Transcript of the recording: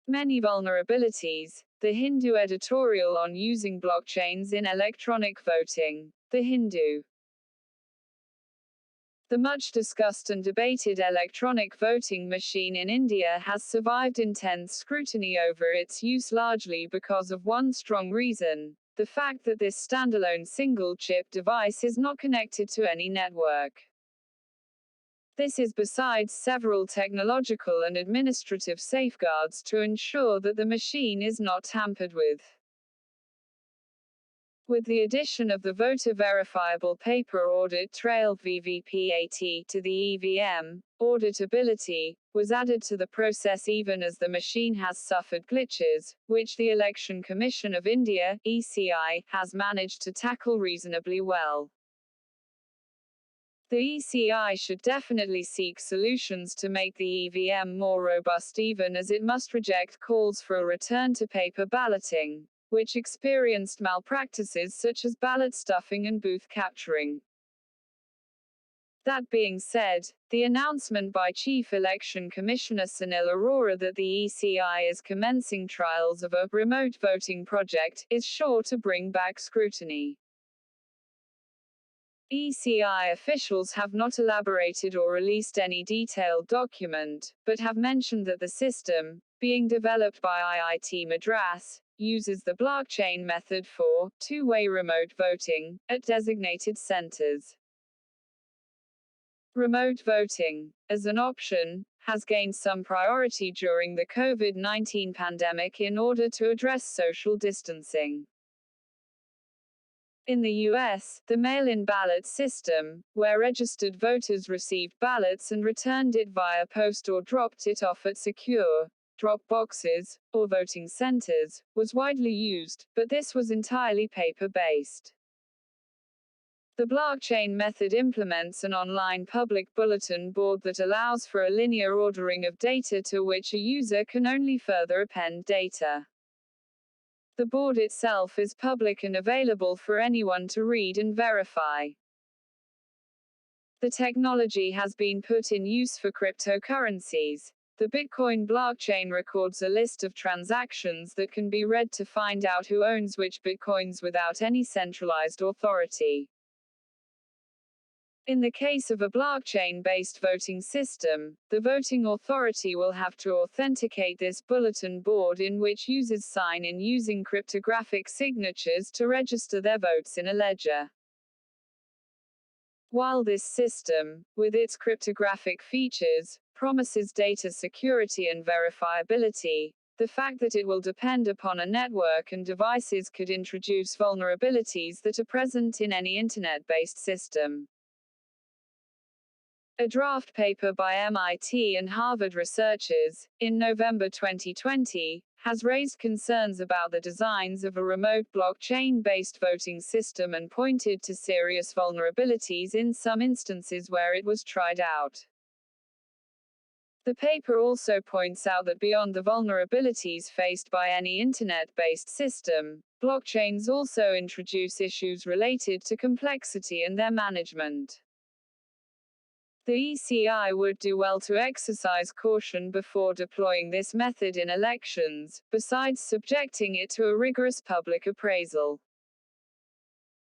Many vulnerabilities. The Hindu Editorial on using blockchains in electronic voting. The Hindu. The much discussed and debated electronic voting machine in India has survived intense scrutiny over its use largely because of one strong reason: the fact that this standalone single-chip device is not connected to any network. This is besides several technological and administrative safeguards to ensure that the machine is not tampered with. With the addition of the voter verifiable paper audit trail (VVPAT) to the EVM, auditability was added to the process even as the machine has suffered glitches, which the Election Commission of India (ECI) has managed to tackle reasonably well. The ECI should definitely seek solutions to make the EVM more robust, even as it must reject calls for a return to paper balloting, which experienced malpractices such as ballot stuffing and booth capturing. That being said, the announcement by Chief Election Commissioner Sunil Arora that the ECI is commencing trials of a remote voting project is sure to bring back scrutiny. ECI officials have not elaborated or released any detailed document, but have mentioned that the system, being developed by IIT Madras, uses the blockchain method for two-way remote voting at designated centers. Remote voting, as an option, has gained some priority during the COVID-19 pandemic in order to address social distancing. In the US, the mail-in ballot system, where registered voters received ballots and returned it via post or dropped it off at secure drop boxes or voting centers, was widely used, but this was entirely paper-based. The blockchain method implements an online public bulletin board that allows for a linear ordering of data to which a user can only further append data. The board itself is public and available for anyone to read and verify. The technology has been put in use for cryptocurrencies. The Bitcoin blockchain records a list of transactions that can be read to find out who owns which bitcoins without any centralized authority. In the case of a blockchain-based voting system, the voting authority will have to authenticate this bulletin board in which users sign in using cryptographic signatures to register their votes in a ledger. While this system, with its cryptographic features, promises data security and verifiability, the fact that it will depend upon a network and devices could introduce vulnerabilities that are present in any internet-based system. A draft paper by MIT and Harvard researchers, in November 2020, has raised concerns about the designs of a remote blockchain-based voting system and pointed to serious vulnerabilities in some instances where it was tried out. The paper also points out that beyond the vulnerabilities faced by any internet-based system, blockchains also introduce issues related to complexity and their management. The ECI would do well to exercise caution before deploying this method in elections, besides subjecting it to a rigorous public appraisal.